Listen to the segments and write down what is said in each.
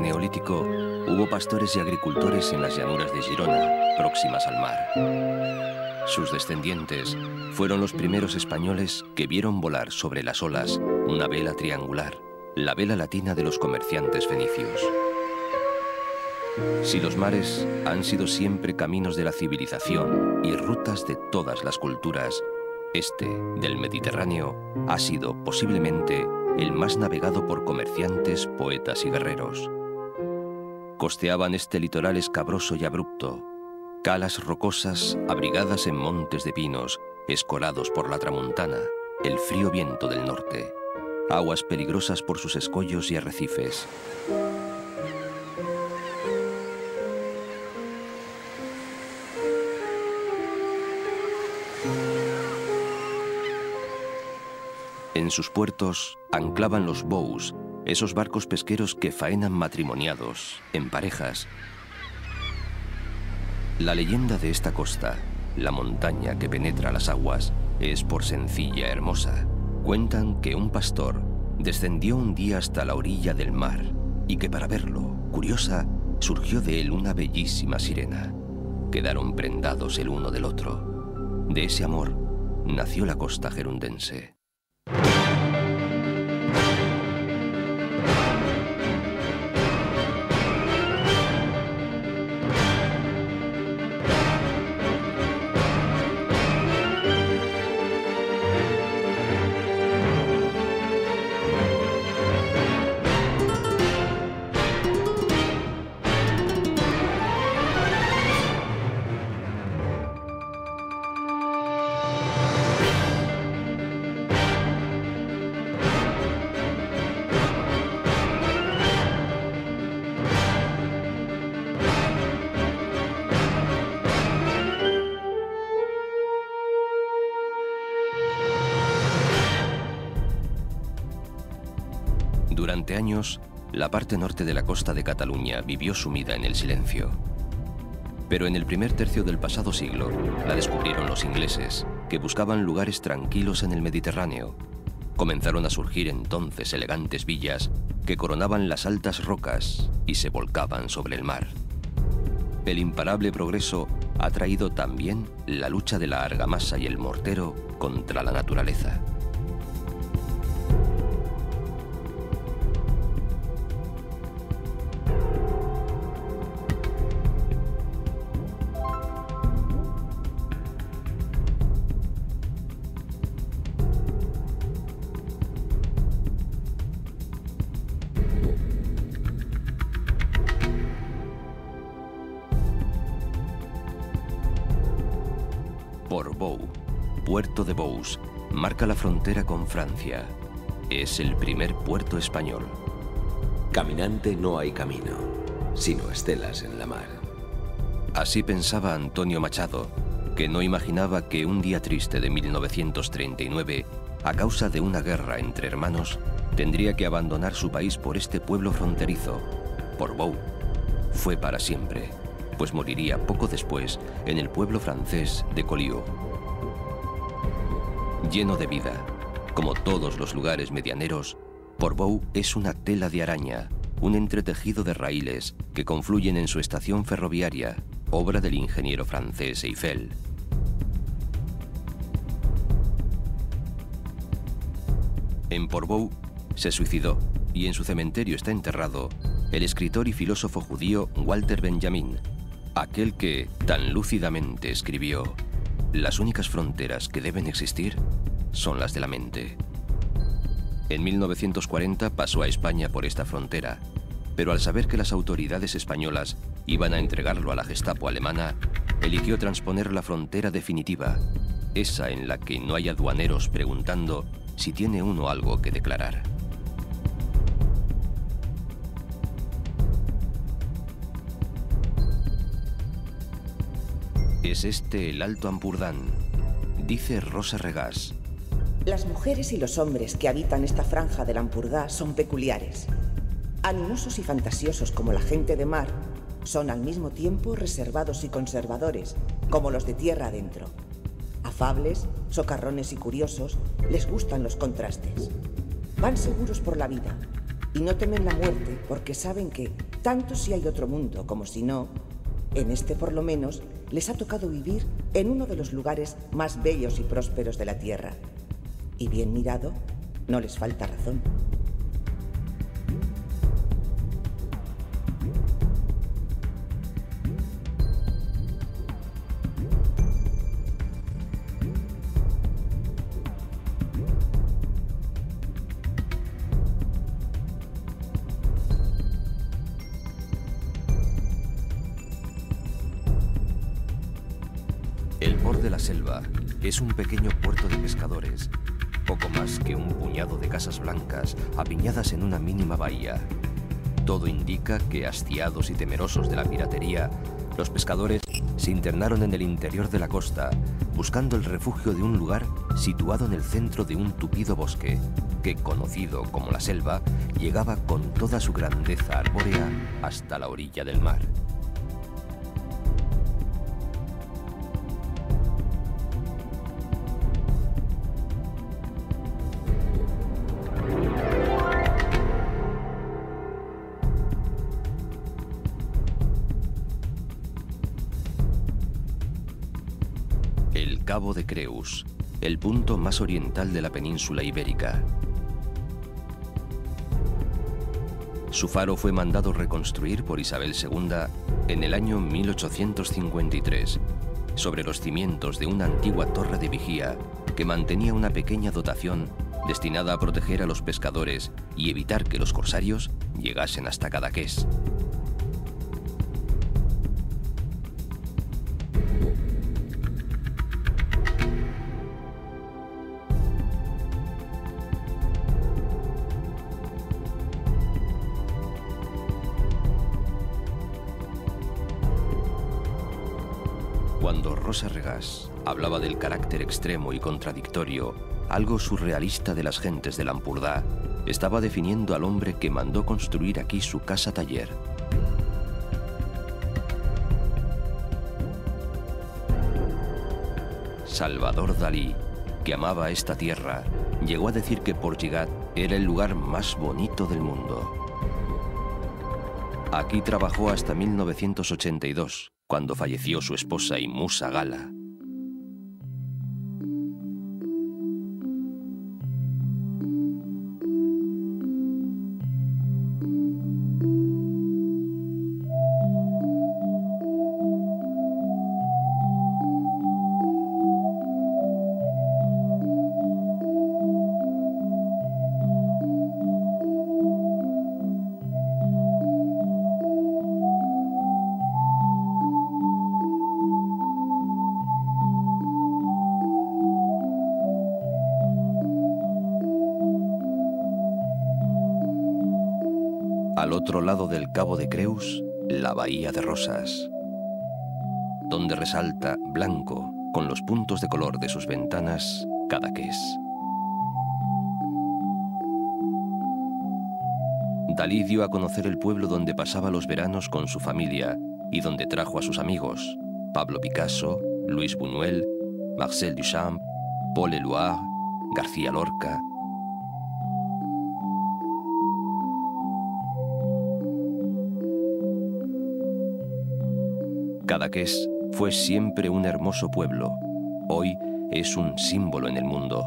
Neolítico hubo pastores y agricultores en las llanuras de Girona, próximas al mar. Sus descendientes fueron los primeros españoles que vieron volar sobre las olas una vela triangular, la vela latina de los comerciantes fenicios. Si los mares han sido siempre caminos de la civilización y rutas de todas las culturas, este, del Mediterráneo, ha sido posiblemente el más navegado por comerciantes, poetas y guerreros. Costeaban este litoral escabroso y abrupto, calas rocosas abrigadas en montes de pinos, escolados por la tramuntana, el frío viento del norte, aguas peligrosas por sus escollos y arrecifes. En sus puertos anclaban los bows, esos barcos pesqueros que faenan matrimoniados, en parejas. La leyenda de esta costa, la montaña que penetra las aguas, es por sencilla hermosa. Cuentan que un pastor descendió un día hasta la orilla del mar y que para verlo, curiosa, surgió de él una bellísima sirena. Quedaron prendados el uno del otro. De ese amor nació la costa gerundense. Durante años, la parte norte de la costa de Cataluña vivió sumida en el silencio. Pero en el primer tercio del pasado siglo, la descubrieron los ingleses, que buscaban lugares tranquilos en el Mediterráneo. Comenzaron a surgir entonces elegantes villas que coronaban las altas rocas y se volcaban sobre el mar. El imparable progreso ha traído también la lucha de la argamasa y el mortero contra la naturaleza. Portbou, puerto de Bous, marca la frontera con Francia. Es el primer puerto español. Caminante no hay camino, sino estelas en la mar. Así pensaba Antonio Machado, que no imaginaba que un día triste de 1939, a causa de una guerra entre hermanos, tendría que abandonar su país por este pueblo fronterizo. Portbou fue para siempre, pues moriría poco después en el pueblo francés de Collioure. Lleno de vida, como todos los lugares medianeros, Portbou es una tela de araña, un entretejido de raíles que confluyen en su estación ferroviaria, obra del ingeniero francés Eiffel. En Portbou se suicidó y en su cementerio está enterrado el escritor y filósofo judío Walter Benjamin, aquel que tan lúcidamente escribió: las únicas fronteras que deben existir son las de la mente. En 1940 pasó a España por esta frontera, pero al saber que las autoridades españolas iban a entregarlo a la Gestapo alemana, eligió transponer la frontera definitiva, esa en la que no hay aduaneros preguntando si tiene uno algo que declarar. Es este el Alto Ampurdán, dice Rosa Regás. Las mujeres y los hombres que habitan esta franja del Ampurdá son peculiares. Animosos y fantasiosos como la gente de mar, son al mismo tiempo reservados y conservadores, como los de tierra adentro. Afables, socarrones y curiosos, les gustan los contrastes. Van seguros por la vida y no temen la muerte porque saben que, tanto si hay otro mundo como si no, en este por lo menos les ha tocado vivir en uno de los lugares más bellos y prósperos de la Tierra. Y bien mirado, no les falta razón. El Port de la Selva es un pequeño puerto de pescadores, poco más que un puñado de casas blancas apiñadas en una mínima bahía. Todo indica que, hastiados y temerosos de la piratería, los pescadores se internaron en el interior de la costa, buscando el refugio de un lugar situado en el centro de un tupido bosque, que, conocido como la selva, llegaba con toda su grandeza arbórea hasta la orilla del mar. El Cabo de Creus, el punto más oriental de la península ibérica. Su faro fue mandado reconstruir por Isabel II en el año 1853, sobre los cimientos de una antigua torre de vigía que mantenía una pequeña dotación destinada a proteger a los pescadores y evitar que los corsarios llegasen hasta Cadaqués. Cuando Rosa Regás hablaba del carácter extremo y contradictorio, algo surrealista de las gentes del Ampurdá, estaba definiendo al hombre que mandó construir aquí su casa-taller. Salvador Dalí, que amaba esta tierra, llegó a decir que Portllgat era el lugar más bonito del mundo. Aquí trabajó hasta 1982, cuando falleció su esposa y musa Gala. Al otro lado del Cabo de Creus, la Bahía de Rosas, donde resalta blanco, con los puntos de color de sus ventanas, Cadaqués. Dalí dio a conocer el pueblo donde pasaba los veranos con su familia y donde trajo a sus amigos, Pablo Picasso, Luis Buñuel, Marcel Duchamp, Paul Éluard, García Lorca. Cadaqués fue siempre un hermoso pueblo. Hoy es un símbolo en el mundo.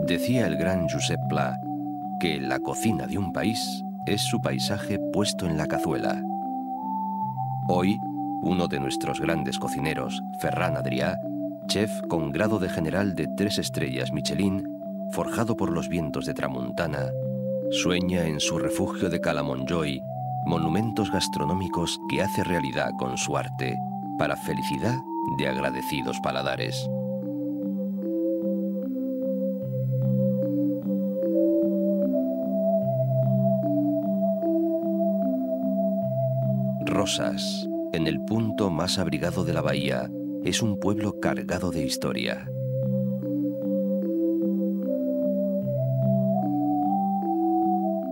Decía el gran Josep Pla que la cocina de un país es su paisaje puesto en la cazuela. Hoy, uno de nuestros grandes cocineros, Ferran Adrià, chef con grado de general de 3 estrellas Michelin, forjado por los vientos de Tramuntana, sueña en su refugio de Cala Montjuïc monumentos gastronómicos que hace realidad con su arte, para felicidad de agradecidos paladares. Rosas, en el punto más abrigado de la bahía, es un pueblo cargado de historia.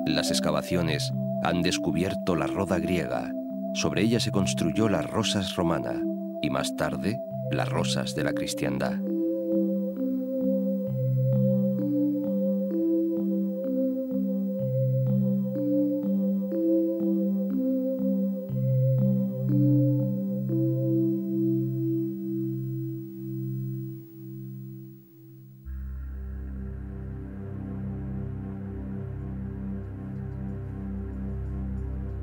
Las excavaciones han descubierto la Roda griega. Sobre ella se construyó la Rosas romana y más tarde las Rosas de la cristiandad.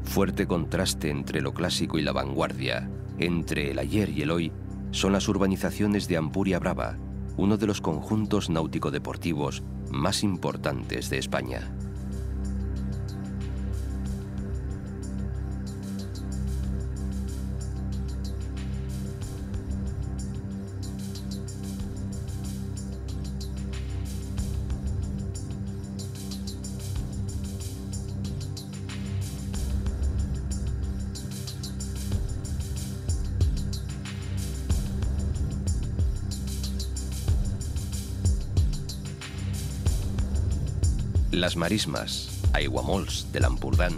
Fuerte contraste entre lo clásico y la vanguardia, entre el ayer y el hoy, son las urbanizaciones de Ampuria Brava, uno de los conjuntos náutico-deportivos más importantes de España. Las marismas, aiguamolls de l'Empordán,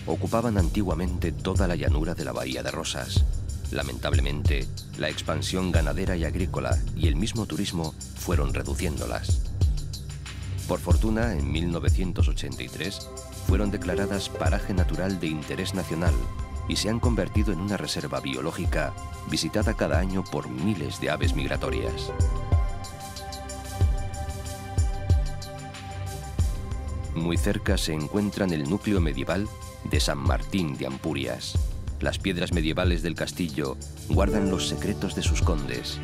ocupaban antiguamente toda la llanura de la bahía de Rosas. Lamentablemente, la expansión ganadera y agrícola y el mismo turismo fueron reduciéndolas. Por fortuna, en 1983, fueron declaradas paraje natural de interés nacional y se han convertido en una reserva biológica visitada cada año por miles de aves migratorias. Muy cerca se encuentran el núcleo medieval de San Martín de Ampurias. Las piedras medievales del castillo guardan los secretos de sus condes.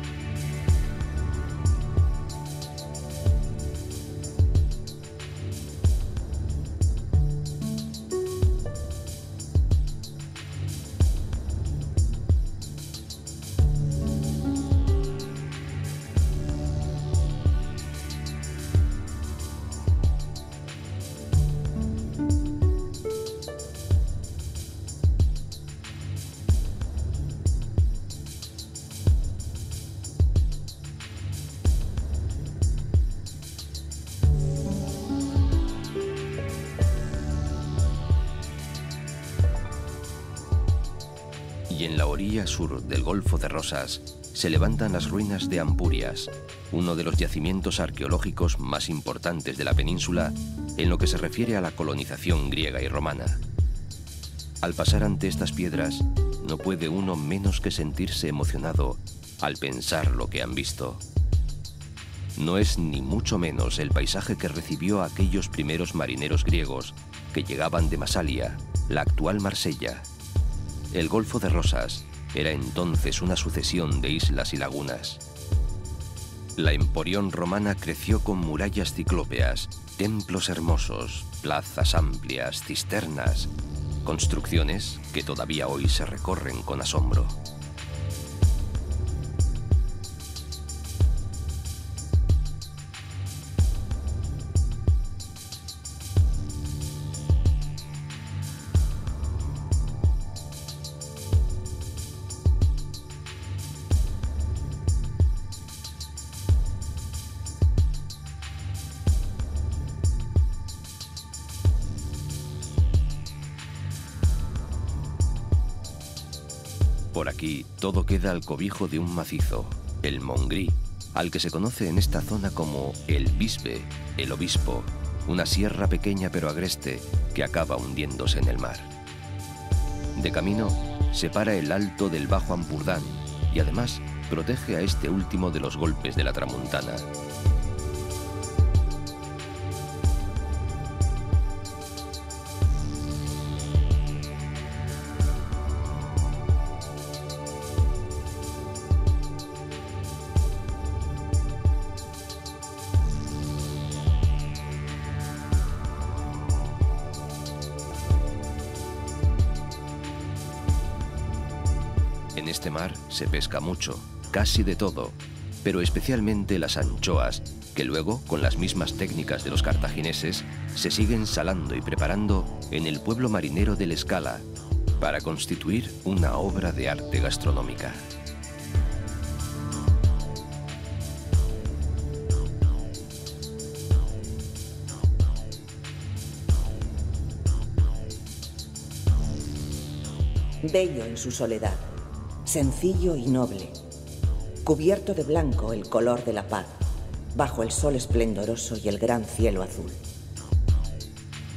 Y en la orilla sur del Golfo de Rosas se levantan las ruinas de Ampurias, uno de los yacimientos arqueológicos más importantes de la península en lo que se refiere a la colonización griega y romana. Al pasar ante estas piedras, no puede uno menos que sentirse emocionado al pensar lo que han visto. No es ni mucho menos el paisaje que recibió a aquellos primeros marineros griegos que llegaban de Masalia, la actual Marsella. El Golfo de Rosas era entonces una sucesión de islas y lagunas. La Emporión romana creció con murallas ciclópeas, templos hermosos, plazas amplias, cisternas, construcciones que todavía hoy se recorren con asombro. Por aquí todo queda al cobijo de un macizo, el Montgrí, al que se conoce en esta zona como el Bisbe, el Obispo, una sierra pequeña pero agreste que acaba hundiéndose en el mar. De camino, separa el alto del Bajo Ampurdán y además protege a este último de los golpes de la Tramuntana. En este mar se pesca mucho, casi de todo, pero especialmente las anchoas, que luego, con las mismas técnicas de los cartagineses, se siguen salando y preparando en el pueblo marinero de La Escala, para constituir una obra de arte gastronómica. Bello en su soledad, sencillo y noble, cubierto de blanco el color de la paz, bajo el sol esplendoroso y el gran cielo azul.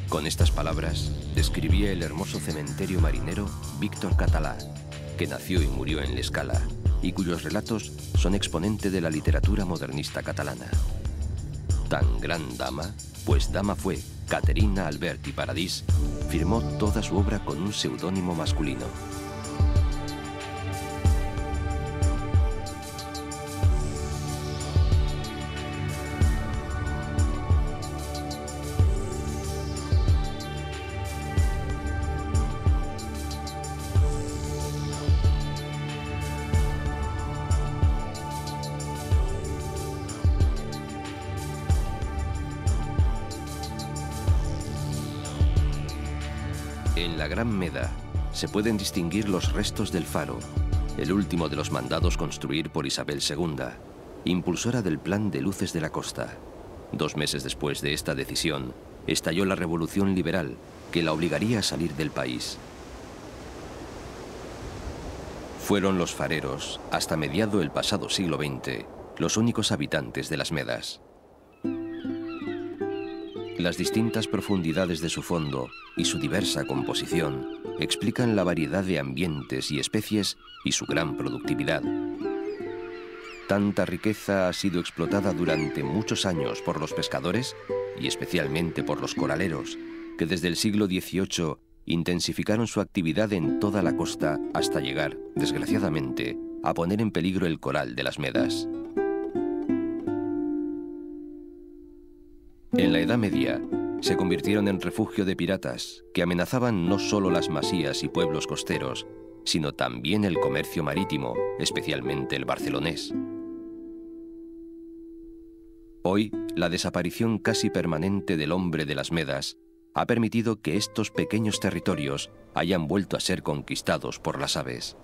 Con estas palabras describía el hermoso cementerio marinero Víctor Català, que nació y murió en l'Escala y cuyos relatos son exponente de la literatura modernista catalana. Tan gran dama, pues dama fue, Caterina Alberti Paradís, firmó toda su obra con un seudónimo masculino. En la Gran Meda se pueden distinguir los restos del faro, el último de los mandados construir por Isabel II, impulsora del Plan de Luces de la Costa. 2 meses después de esta decisión, estalló la Revolución Liberal, que la obligaría a salir del país. Fueron los fareros, hasta mediado el pasado siglo XX, los únicos habitantes de las Medas. Las distintas profundidades de su fondo y su diversa composición explican la variedad de ambientes y especies y su gran productividad. Tanta riqueza ha sido explotada durante muchos años por los pescadores y especialmente por los coraleros, que desde el siglo XVIII intensificaron su actividad en toda la costa hasta llegar, desgraciadamente, a poner en peligro el coral de las Medas. En la Edad Media, se convirtieron en refugio de piratas que amenazaban no solo las masías y pueblos costeros, sino también el comercio marítimo, especialmente el barcelonés. Hoy, la desaparición casi permanente del hombre de las Medas ha permitido que estos pequeños territorios hayan vuelto a ser conquistados por las aves.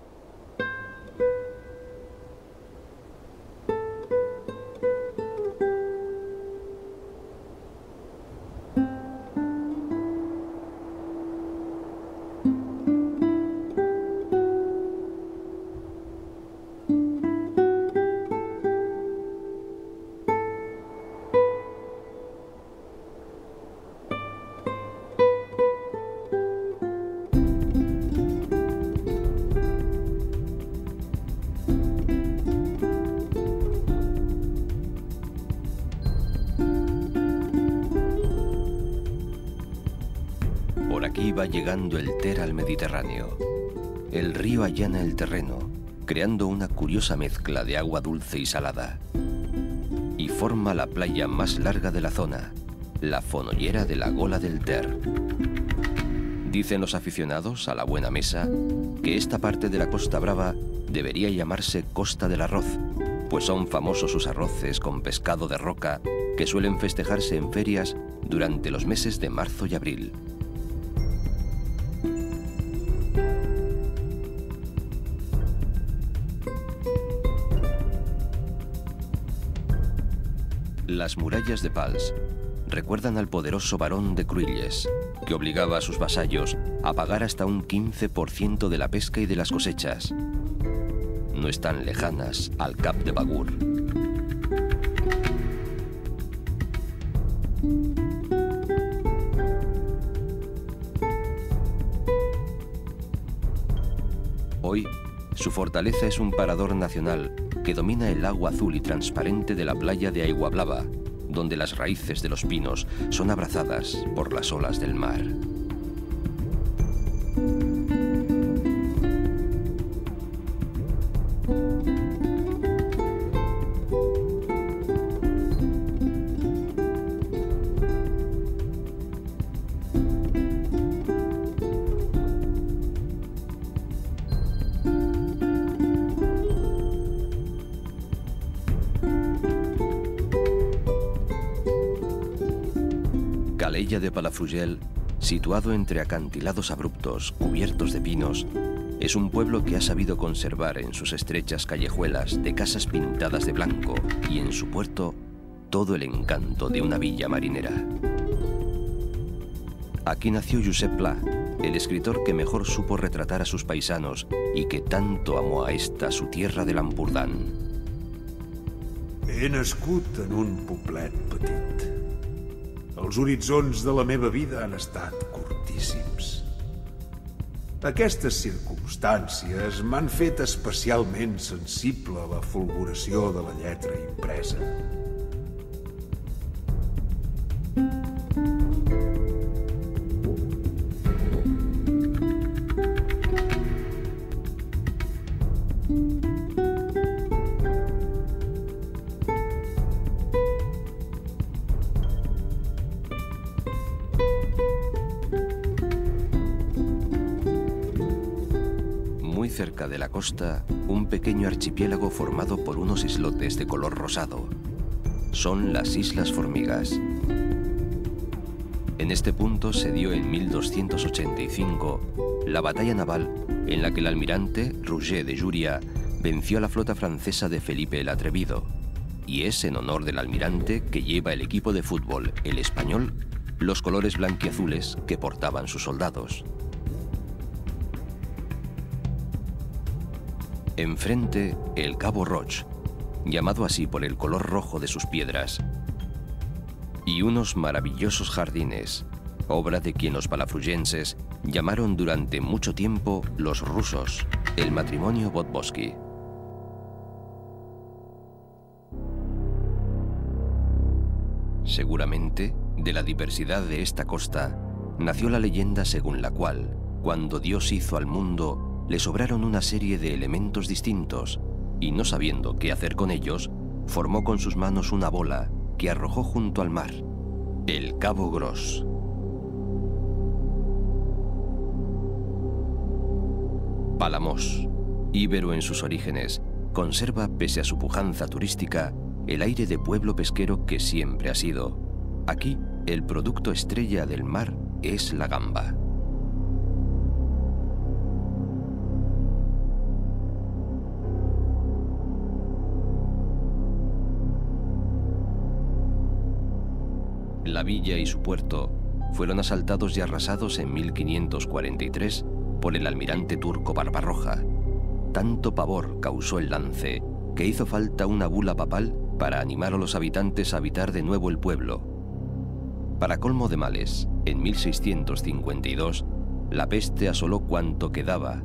Aquí va llegando el Ter al Mediterráneo. El río allana el terreno, creando una curiosa mezcla de agua dulce y salada. Y forma la playa más larga de la zona, la Fonollera de la Gola del Ter. Dicen los aficionados a la buena mesa que esta parte de la Costa Brava debería llamarse Costa del Arroz, pues son famosos sus arroces con pescado de roca que suelen festejarse en ferias durante los meses de marzo y abril. Las murallas de Pals recuerdan al poderoso barón de Cruïlles, que obligaba a sus vasallos a pagar hasta un 15% de la pesca y de las cosechas. No están lejanas al Cap de Bagur. Hoy, su fortaleza es un parador nacional que domina el agua azul y transparente de la playa de Aiguablava, donde las raíces de los pinos son abrazadas por las olas del mar. Calella de Palafrugell situado entre acantilados abruptos cubiertos de pinos, es un pueblo que ha sabido conservar en sus estrechas callejuelas de casas pintadas de blanco y en su puerto todo el encanto de una villa marinera. Aquí nació Josep Pla, el escritor que mejor supo retratar a sus paisanos y que tanto amó a esta su tierra del Ampurdán. He nascut en un poblet petit. Els horitzons de la meva vida han estat curtíssims. Aquestes circumstàncies m'han fet especialment sensible a la fulguració de la lletra impresa. Cerca de la costa, un pequeño archipiélago formado por unos islotes de color rosado. Son las Islas Formigas. En este punto se dio en 1285 la batalla naval en la que el almirante Roger de Júria venció a la flota francesa de Felipe el Atrevido, y es en honor del almirante que lleva el equipo de fútbol, el Español, los colores blanquiazules que portaban sus soldados. Enfrente, el Cabo Roig, llamado así por el color rojo de sus piedras, y unos maravillosos jardines, obra de quien los palafruyenses llamaron durante mucho tiempo los rusos, el matrimonio Vodbosky. Seguramente, de la diversidad de esta costa, nació la leyenda según la cual, cuando Dios hizo al mundo, le sobraron una serie de elementos distintos y, no sabiendo qué hacer con ellos, formó con sus manos una bola que arrojó junto al mar, el Cabo Gros. Palamos, íbero en sus orígenes, conserva, pese a su pujanza turística, el aire de pueblo pesquero que siempre ha sido. Aquí, el producto estrella del mar es la gamba. La villa y su puerto fueron asaltados y arrasados en 1543 por el almirante turco Barbarroja. Tanto pavor causó el lance que hizo falta una bula papal para animar a los habitantes a habitar de nuevo el pueblo. Para colmo de males, en 1652, la peste asoló cuanto quedaba.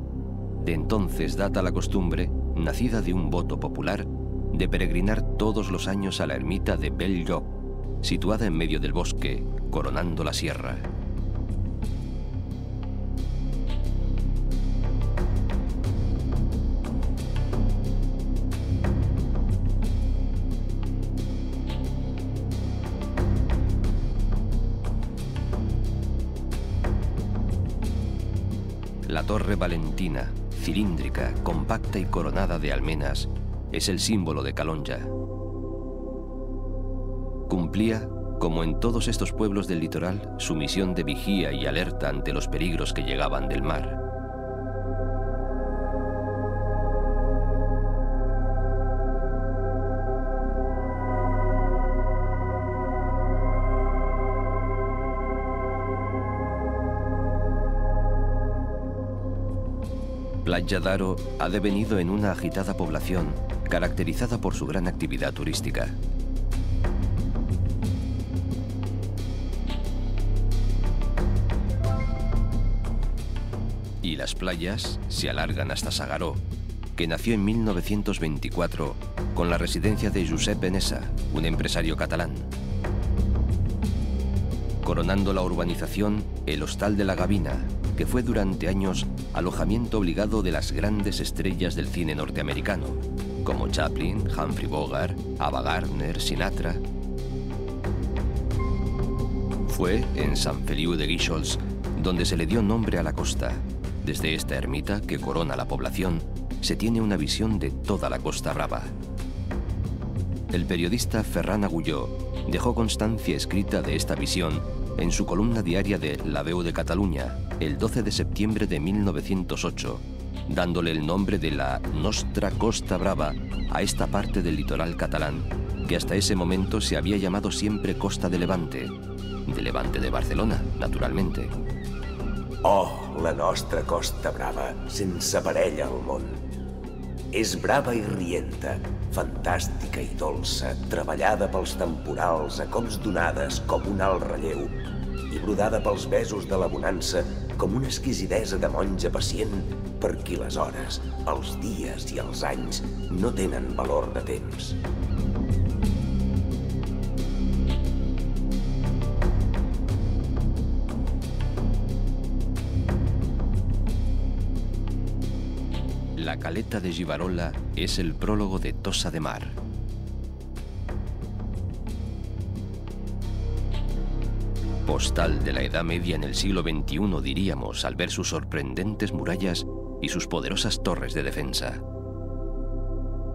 De entonces data la costumbre, nacida de un voto popular, de peregrinar todos los años a la ermita de Bell-lloc, situada en medio del bosque, coronando la sierra. La Torre Valentina, cilíndrica, compacta y coronada de almenas, es el símbolo de Calonja. Cumplía, como en todos estos pueblos del litoral, su misión de vigía y alerta ante los peligros que llegaban del mar. Platja d'Aro ha devenido en una agitada población caracterizada por su gran actividad turística. Y las playas se alargan hasta Sagaró, que nació en 1924 con la residencia de Josep Benessa, un empresario catalán. Coronando la urbanización, el Hostal de la Gavina, que fue durante años alojamiento obligado de las grandes estrellas del cine norteamericano, como Chaplin, Humphrey Bogart, Ava Gardner, Sinatra. Fue en Sant Feliu de Guíxols donde se le dio nombre a la costa. Desde esta ermita, que corona la población, se tiene una visión de toda la Costa Brava. El periodista Ferran Agulló dejó constancia escrita de esta visión en su columna diaria de La Veu de Catalunya, el 12 de septiembre de 1908, dándole el nombre de la Nostra Costa Brava a esta parte del litoral catalán, que hasta ese momento se había llamado siempre Costa de Levante de Barcelona, naturalmente. Oh, la nostra Costa Brava, sense parella al món. És brava i rienta, fantàstica i dolça, treballada pels temporals a cops donades com un alt relleu i brodada pels besos de la bonança com una exquisidesa de monja pacient per qui les hores, els dies i els anys no tenen valor de temps. La caleta de Gibarola es el prólogo de Tossa de Mar. Postal de la Edad Media en el siglo XXI, diríamos, al ver sus sorprendentes murallas y sus poderosas torres de defensa.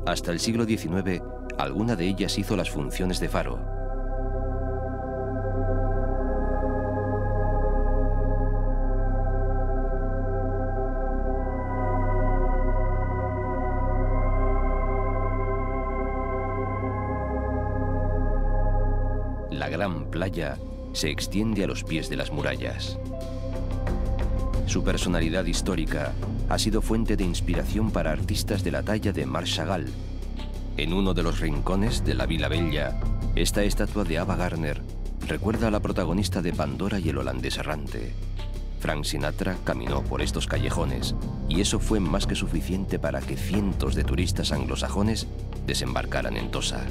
Hasta el siglo XIX, alguna de ellas hizo las funciones de faro. La gran playa se extiende a los pies de las murallas. Su personalidad histórica ha sido fuente de inspiración para artistas de la talla de Marc Chagall. En uno de los rincones de la Vila Bella, esta estatua de Ava Gardner recuerda a la protagonista de Pandora y el holandés errante. Frank Sinatra caminó por estos callejones y eso fue más que suficiente para que cientos de turistas anglosajones desembarcaran en Tossa.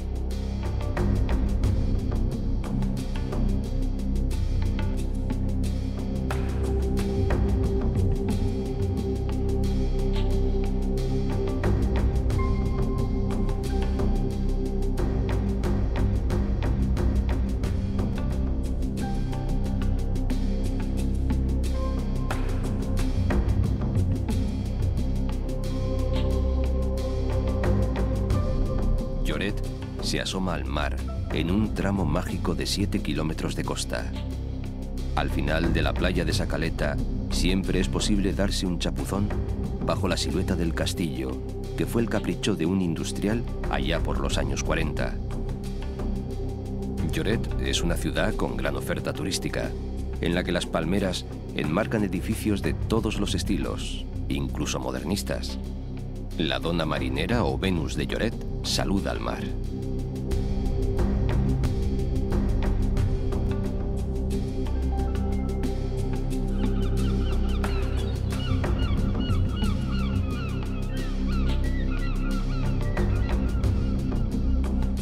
Lloret se asoma al mar en un tramo mágico de 7 kilómetros de costa. Al final de la playa de sa Caleta siempre es posible darse un chapuzón bajo la silueta del castillo, que fue el capricho de un industrial allá por los años 40. Lloret es una ciudad con gran oferta turística, en la que las palmeras enmarcan edificios de todos los estilos, incluso modernistas. La Dona Marinera o Venus de Lloret saluda al mar.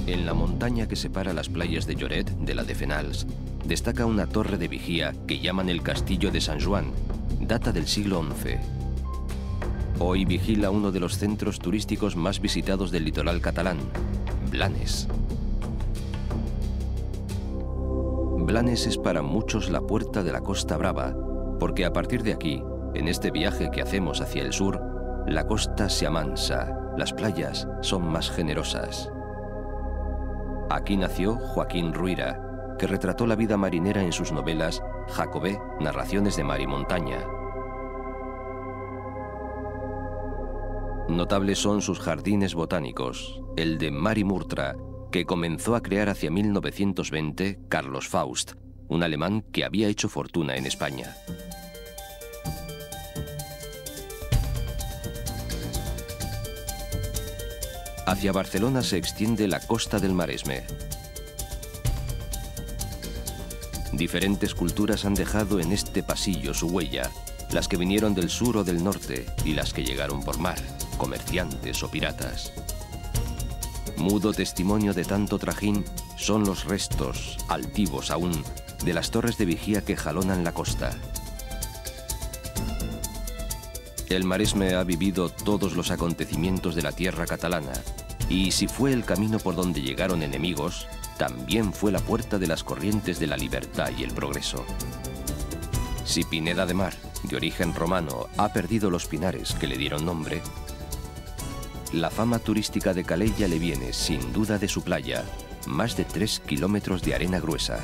En la montaña que separa las playas de Lloret de la de Fenals, destaca una torre de vigía que llaman el Castillo de Sant Joan, data del siglo XI. Hoy vigila uno de los centros turísticos más visitados del litoral catalán, Blanes. Blanes es para muchos la puerta de la Costa Brava, porque a partir de aquí, en este viaje que hacemos hacia el sur, la costa se amansa, las playas son más generosas. Aquí nació Joaquín Ruyra, que retrató la vida marinera en sus novelas Jacobé, Narraciones de Mar y Montaña. Notables son sus jardines botánicos, el de Mari Murtra, que comenzó a crear hacia 1920 Carlos Faust, un alemán que había hecho fortuna en España. Hacia Barcelona se extiende la costa del Maresme. Diferentes culturas han dejado en este pasillo su huella, las que vinieron del sur o del norte y las que llegaron por mar, comerciantes o piratas. Mudo testimonio de tanto trajín son los restos, altivos aún, de las torres de vigía que jalonan la costa. El Maresme ha vivido todos los acontecimientos de la tierra catalana, y si fue el camino por donde llegaron enemigos, también fue la puerta de las corrientes de la libertad y el progreso. Si Pineda de Mar, de origen romano, ha perdido los pinares que le dieron nombre, la fama turística de Calella le viene, sin duda, de su playa, más de 3 kilómetros de arena gruesa.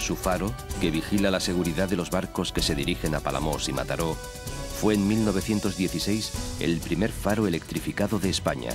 Su faro, que vigila la seguridad de los barcos que se dirigen a Palamós y Mataró, fue en 1916 el primer faro electrificado de España.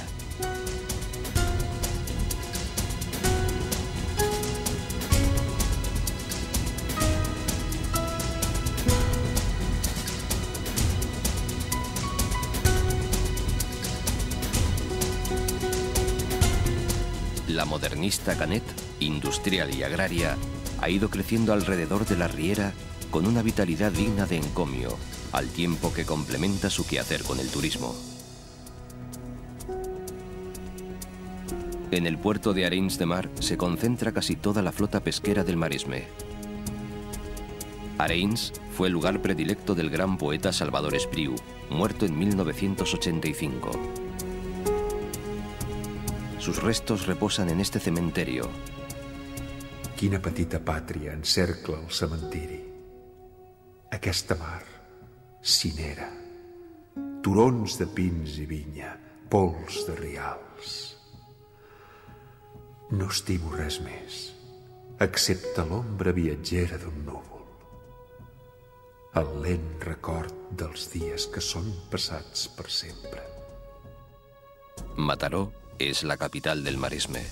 La modernista Canet, industrial y agraria, ha ido creciendo alrededor de la Riera con una vitalidad digna de encomio, al tiempo que complementa su quehacer con el turismo. En el puerto de Arenys de Mar se concentra casi toda la flota pesquera del Maresme. Arenys fue el lugar predilecto del gran poeta Salvador Espriu, muerto en 1985. Sus restos reposan en este cementerio. Quina petita pàtria encercla el cementiri. Aquesta mar, cinera, turons de pins i vinya, pols de rials. No estimo res més, excepte l'ombra viatgera d'un núvol. El lent record dels dies que són passats per sempre. Mataró es la capital del Maresme.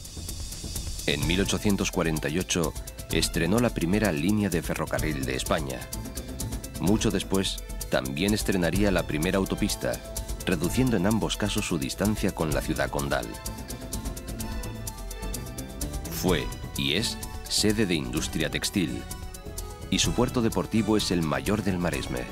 En 1848 estrenó la primera línea de ferrocarril de España. Mucho después, también estrenaría la primera autopista, reduciendo en ambos casos su distancia con la ciudad condal. Fue y es sede de industria textil, y su puerto deportivo es el mayor del Maresme.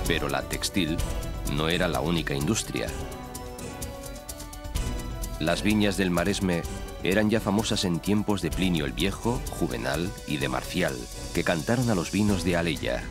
Pero la textil no era la única industria. Las viñas del Maresme eran ya famosas en tiempos de Plinio el Viejo, Juvenal y de Marcial, que cantaron a los vinos de Alella.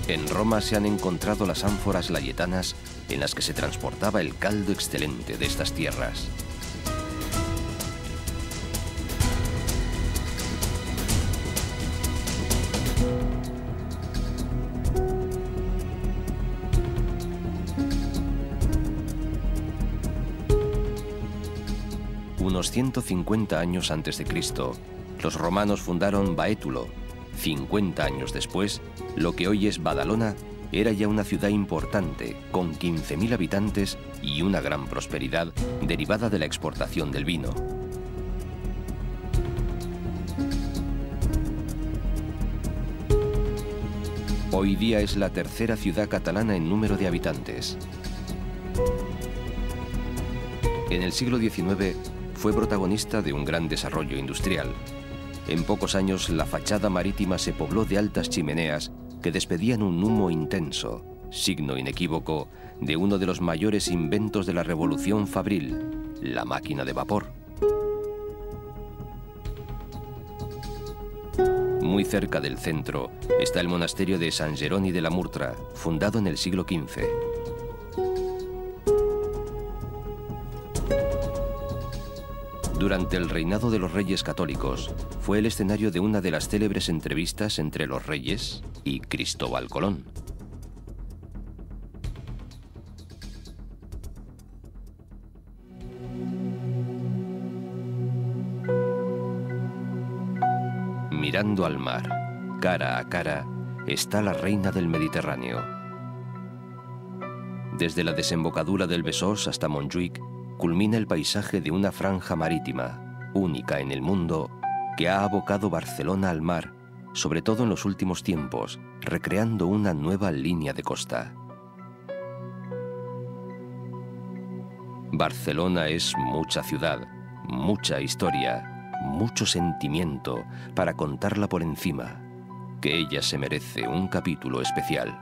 En Roma se han encontrado las ánforas layetanas en las que se transportaba el caldo excelente de estas tierras. Unos 150 años antes de Cristo, los romanos fundaron Baétulo. 50 años después, lo que hoy es Badalona era ya una ciudad importante, con 15.000 habitantes y una gran prosperidad derivada de la exportación del vino. Hoy día es la tercera ciudad catalana en número de habitantes. En el siglo XIX fue protagonista de un gran desarrollo industrial. En pocos años la fachada marítima se pobló de altas chimeneas que despedían un humo intenso, signo inequívoco de uno de los mayores inventos de la revolución fabril, la máquina de vapor. Muy cerca del centro está el monasterio de San Jeroni de la Murtra, fundado en el siglo XV. Durante el reinado de los reyes católicos, fue el escenario de una de las célebres entrevistas entre los reyes y Cristóbal Colón. Mirando al mar, cara a cara, está la reina del Mediterráneo. Desde la desembocadura del Besós hasta Montjuïc, culmina el paisaje de una franja marítima, única en el mundo, que ha abocado Barcelona al mar, sobre todo en los últimos tiempos, recreando una nueva línea de costa. Barcelona es mucha ciudad, mucha historia, mucho sentimiento para contarla por encima, que ella se merece un capítulo especial.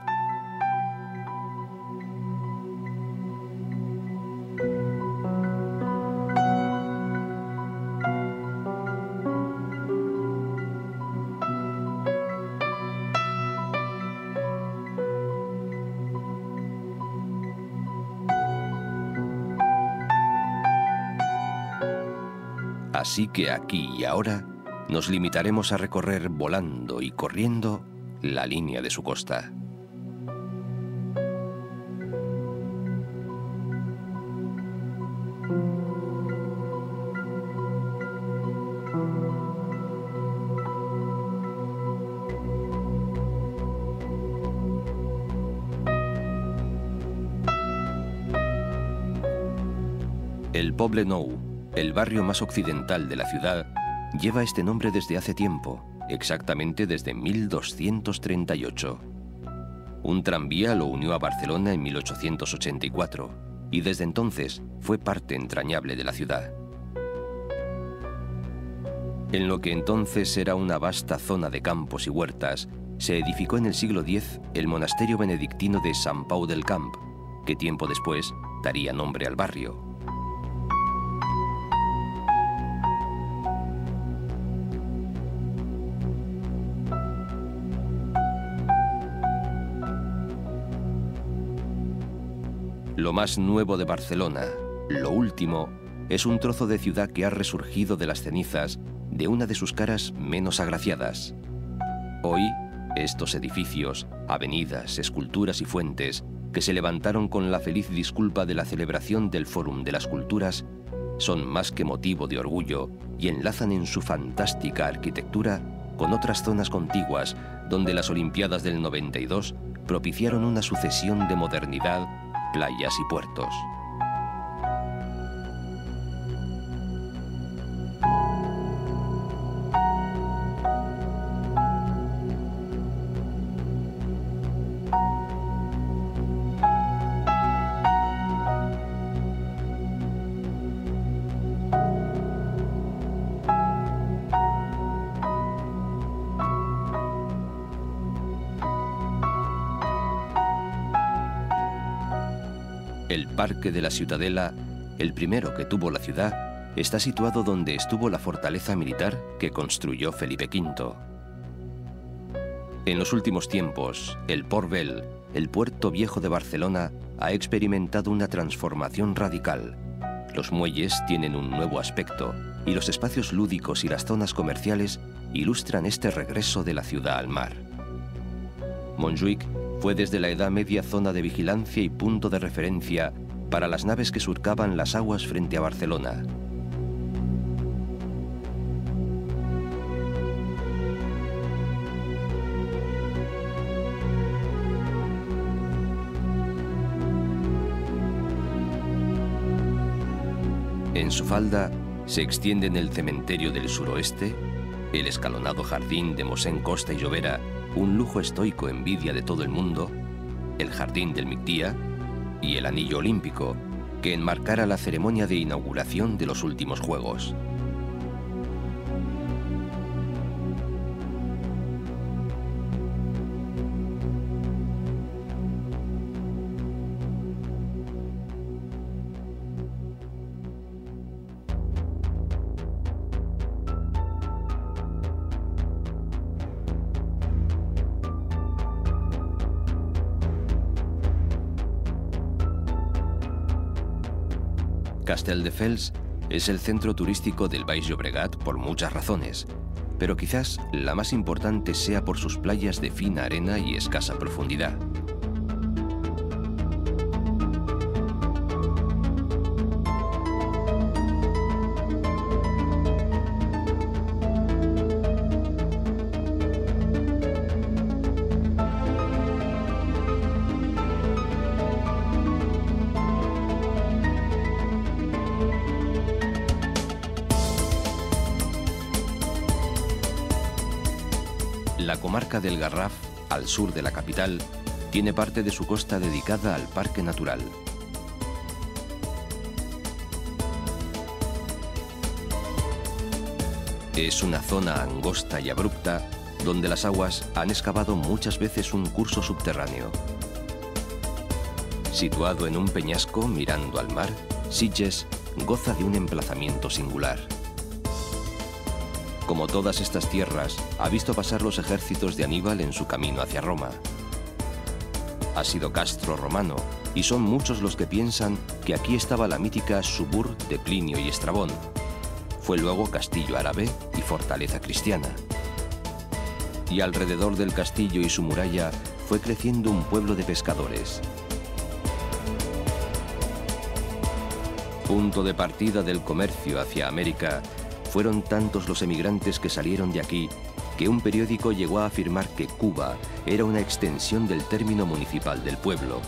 Así que aquí y ahora nos limitaremos a recorrer volando y corriendo la línea de su costa. El Poble Nou, el barrio más occidental de la ciudad, lleva este nombre desde hace tiempo, exactamente desde 1238. Un tranvía lo unió a Barcelona en 1884 y desde entonces fue parte entrañable de la ciudad. En lo que entonces era una vasta zona de campos y huertas, se edificó en el siglo X el monasterio benedictino de Sant Pau del Camp, que tiempo después daría nombre al barrio. Lo más nuevo de Barcelona, lo último, es un trozo de ciudad que ha resurgido de las cenizas de una de sus caras menos agraciadas. Hoy, estos edificios, avenidas, esculturas y fuentes, que se levantaron con la feliz disculpa de la celebración del Fórum de las Culturas, son más que motivo de orgullo y enlazan en su fantástica arquitectura con otras zonas contiguas donde las Olimpiadas del 92 propiciaron una sucesión de modernidad, playas y puertos. El Parque de la Ciutadela, el primero que tuvo la ciudad, está situado donde estuvo la fortaleza militar que construyó Felipe V. En los últimos tiempos, el Port Vell, el puerto viejo de Barcelona, ha experimentado una transformación radical. Los muelles tienen un nuevo aspecto y los espacios lúdicos y las zonas comerciales ilustran este regreso de la ciudad al mar. Montjuïc fue desde la Edad Media zona de vigilancia y punto de referencia para las naves que surcaban las aguas frente a Barcelona. En su falda se extienden el cementerio del suroeste, el escalonado jardín de Mosén Costa y Llobera, un lujo estoico envidia de todo el mundo, el jardín del Migdia y el anillo olímpico, que enmarcara la ceremonia de inauguración de los últimos Juegos. Castelldefels es el centro turístico del Baix Llobregat por muchas razones, pero quizás la más importante sea por sus playas de fina arena y escasa profundidad. La comarca del Garraf, al sur de la capital, tiene parte de su costa dedicada al parque natural. Es una zona angosta y abrupta donde las aguas han excavado muchas veces un curso subterráneo. Situado en un peñasco mirando al mar, Sitges goza de un emplazamiento singular. Como todas estas tierras, ha visto pasar los ejércitos de Aníbal en su camino hacia Roma. Ha sido castro romano, y son muchos los que piensan que aquí estaba la mítica Subur de Plinio y Estrabón. Fue luego castillo árabe y fortaleza cristiana. Y alrededor del castillo y su muralla fue creciendo un pueblo de pescadores. Punto de partida del comercio hacia América, fueron tantos los emigrantes que salieron de aquí que un periódico llegó a afirmar que Cuba era una extensión del término municipal del pueblo.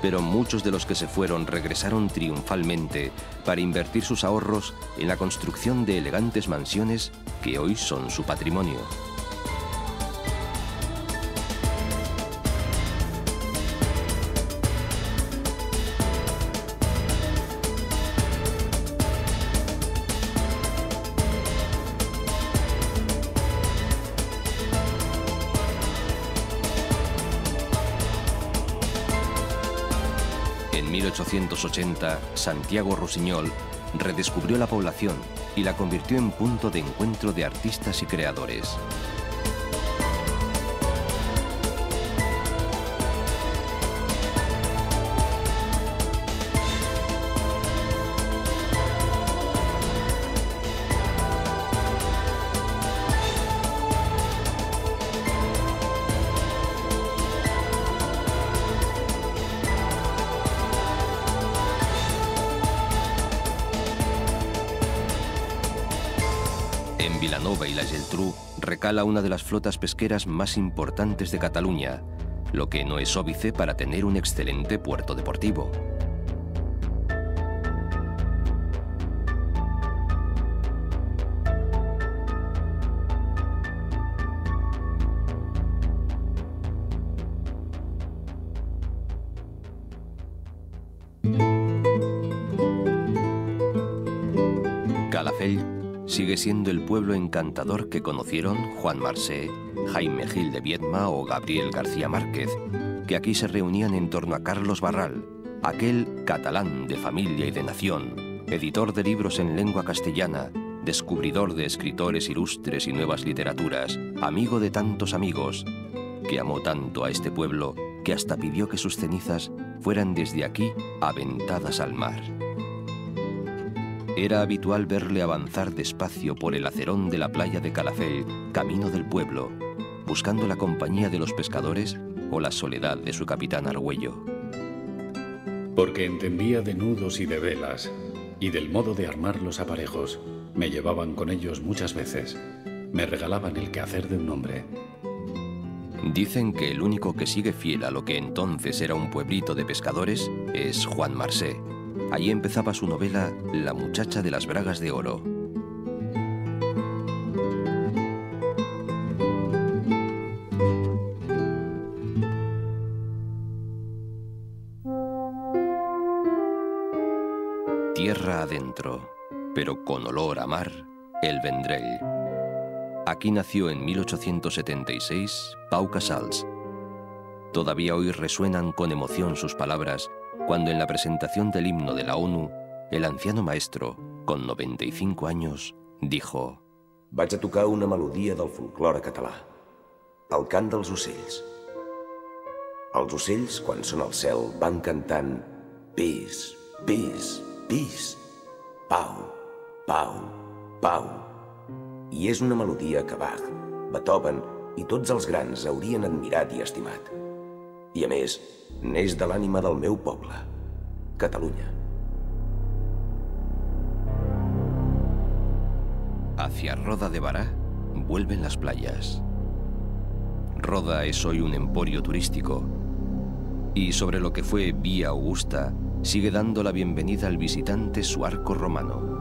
Pero muchos de los que se fueron regresaron triunfalmente para invertir sus ahorros en la construcción de elegantes mansiones que hoy son su patrimonio. En 1880, Santiago Rusiñol redescubrió la población y la convirtió en punto de encuentro de artistas y creadores. En Vilanova y la Geltrú recala una de las flotas pesqueras más importantes de Cataluña, lo que no es óbice para tener un excelente puerto deportivo. Calafell sigue siendo el pueblo encantador que conocieron Juan Marsé, Jaime Gil de Viedma o Gabriel García Márquez, que aquí se reunían en torno a Carlos Barral, aquel catalán de familia y de nación, editor de libros en lengua castellana, descubridor de escritores ilustres y nuevas literaturas, amigo de tantos amigos, que amó tanto a este pueblo que hasta pidió que sus cenizas fueran desde aquí aventadas al mar. Era habitual verle avanzar despacio por el acerón de la playa de Calafell, camino del pueblo, buscando la compañía de los pescadores o la soledad de su capitán Argüello. Porque entendía de nudos y de velas, y del modo de armar los aparejos. Me llevaban con ellos muchas veces. Me regalaban el quehacer de un hombre. Dicen que el único que sigue fiel a lo que entonces era un pueblito de pescadores es Juan Marsé. Allí empezaba su novela La muchacha de las bragas de oro. Tierra adentro, pero con olor a mar, el Vendrell. Aquí nació en 1876 Pau Casals. Todavía hoy resuenan con emoción sus palabras cuando en la presentación del himno de la ONU, el anciano maestro, con 95 años, dijo: Vaig a tocar una melodia del folklore català, el cant dels ocells. Els ocells, quan són al cel, van cantant pis, pis, pis, pau, pau, pau. I és una melodia que Bach, Beethoven i tots els grans haurien admirat i estimat. I a més, neix de l'ànima del meu poble, Catalunya. Hacia Roda de Bará vuelven las playas. Roda es hoy un emporio turístico y sobre lo que fue Vía Augusta sigue dando la bienvenida al visitante su arco romano.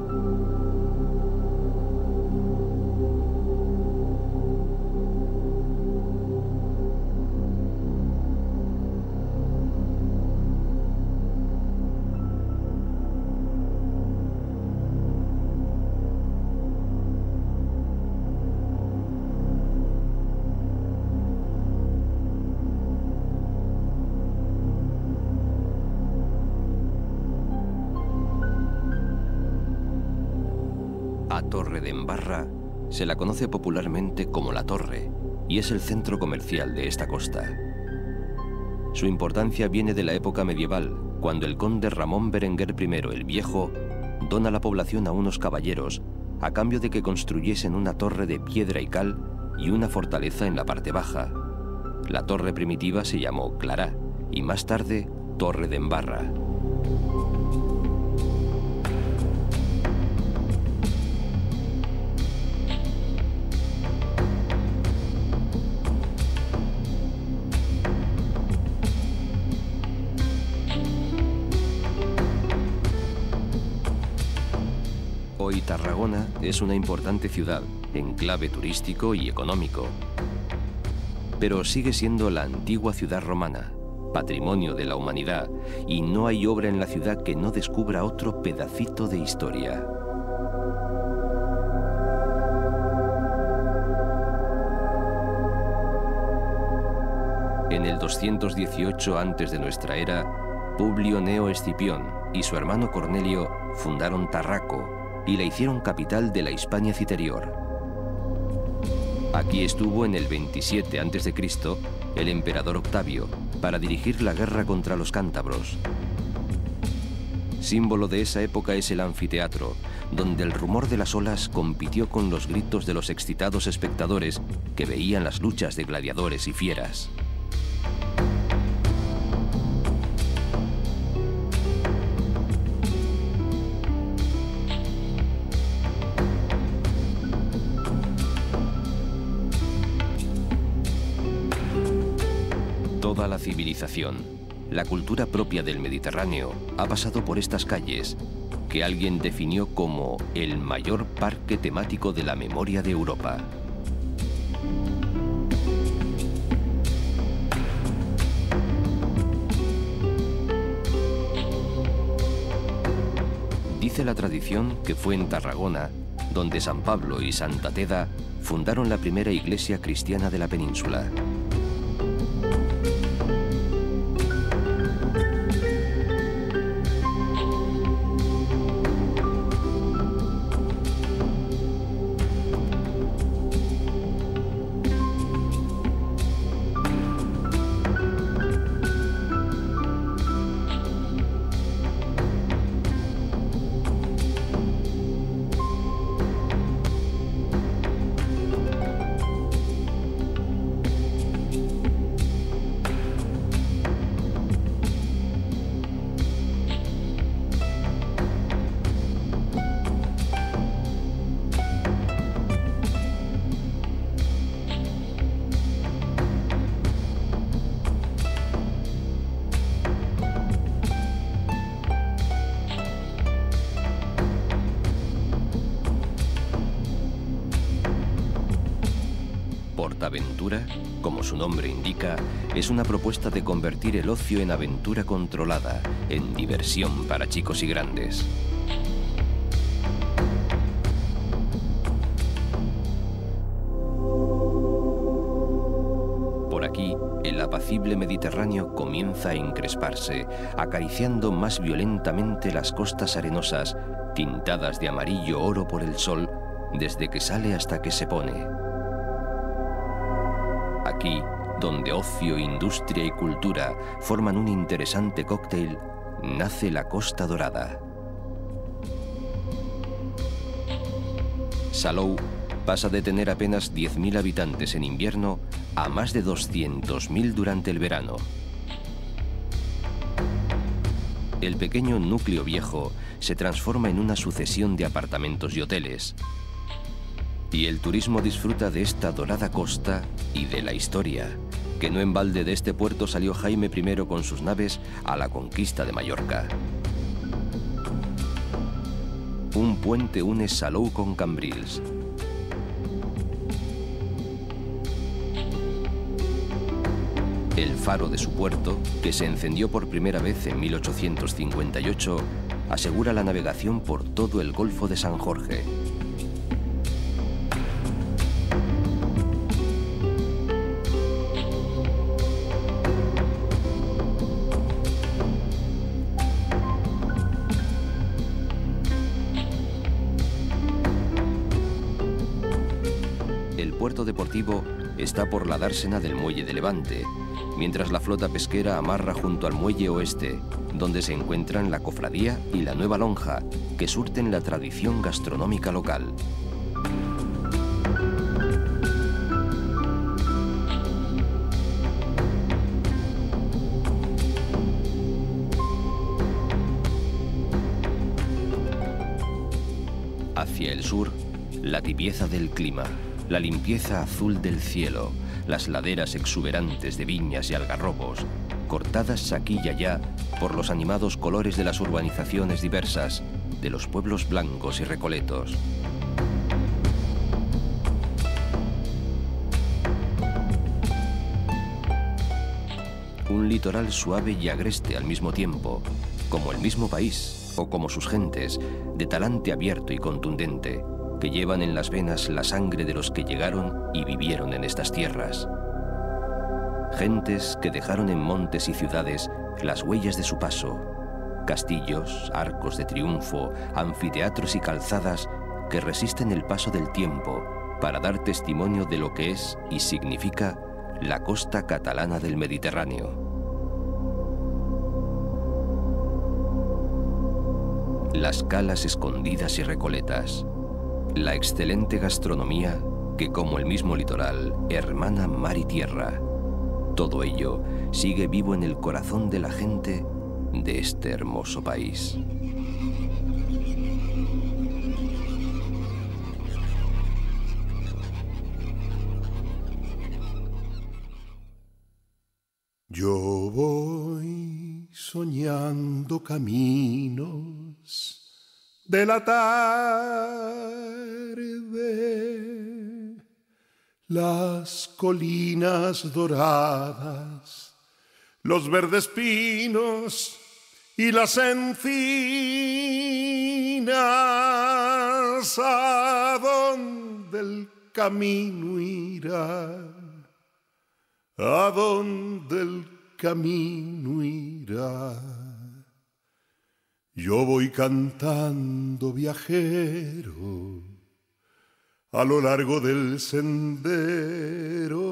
Torre de Embarra se la conoce popularmente como La Torre y es el centro comercial de esta costa. Su importancia viene de la época medieval, cuando el conde Ramón Berenguer I el Viejo dona la población a unos caballeros a cambio de que construyesen una torre de piedra y cal y una fortaleza en la parte baja. La torre primitiva se llamó Clará y más tarde Torre de Embarra. Hoy Tarragona es una importante ciudad, enclave turístico y económico. Pero sigue siendo la antigua ciudad romana, patrimonio de la humanidad, y no hay obra en la ciudad que no descubra otro pedacito de historia. En el 218 a.C. de nuestra era, Publio Neo Escipión y su hermano Cornelio fundaron Tarraco y la hicieron capital de la Hispania Citerior. Aquí estuvo en el 27 a.C. el emperador Octavio para dirigir la guerra contra los cántabros. Símbolo de esa época es el anfiteatro, donde el rumor de las olas compitió con los gritos de los excitados espectadores que veían las luchas de gladiadores y fieras. Toda la civilización, la cultura propia del Mediterráneo, ha pasado por estas calles, que alguien definió como el mayor parque temático de la memoria de Europa. Dice la tradición que fue en Tarragona, donde San Pablo y Santa Teda fundaron la primera iglesia cristiana de la península. PortAventura, como su nombre indica, es una propuesta de convertir el ocio en aventura controlada, en diversión para chicos y grandes. Por aquí, el apacible Mediterráneo comienza a encresparse, acariciando más violentamente las costas arenosas, tintadas de amarillo oro por el sol, desde que sale hasta que se pone. Aquí, donde ocio, industria y cultura forman un interesante cóctel, nace la Costa Dorada. Salou pasa de tener apenas 10.000 habitantes en invierno a más de 200.000 durante el verano. El pequeño núcleo viejo se transforma en una sucesión de apartamentos y hoteles. Y el turismo disfruta de esta dorada costa y de la historia, que no en balde de este puerto salió Jaime I con sus naves a la conquista de Mallorca. Un puente une Salou con Cambrils. El faro de su puerto, que se encendió por primera vez en 1858, asegura la navegación por todo el Golfo de San Jorge. El puerto deportivo está por la dársena del Muelle de Levante, mientras la flota pesquera amarra junto al muelle oeste, donde se encuentran la cofradía y la nueva lonja, que surten la tradición gastronómica local. Hacia el sur, la tibieza del clima, la limpieza azul del cielo, las laderas exuberantes de viñas y algarrobos, cortadas aquí y allá por los animados colores de las urbanizaciones diversas, de los pueblos blancos y recoletos. Un litoral suave y agreste al mismo tiempo, como el mismo país o como sus gentes, de talante abierto y contundente, que llevan en las venas la sangre de los que llegaron y vivieron en estas tierras. Gentes que dejaron en montes y ciudades las huellas de su paso, castillos, arcos de triunfo, anfiteatros y calzadas que resisten el paso del tiempo para dar testimonio de lo que es y significa la costa catalana del Mediterráneo. Las calas escondidas y recoletas, la excelente gastronomía que, como el mismo litoral, hermana mar y tierra. Todo ello sigue vivo en el corazón de la gente de este hermoso país. Yo voy soñando caminos de la tarde, las colinas doradas, los verdes pinos y las encinas, ¿a dónde el camino irá? ¿A dónde el camino irá? Yo voy cantando viajero a lo largo del sendero.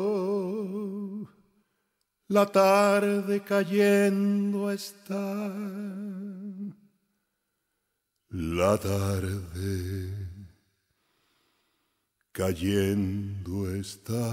La tarde cayendo está, la tarde cayendo está.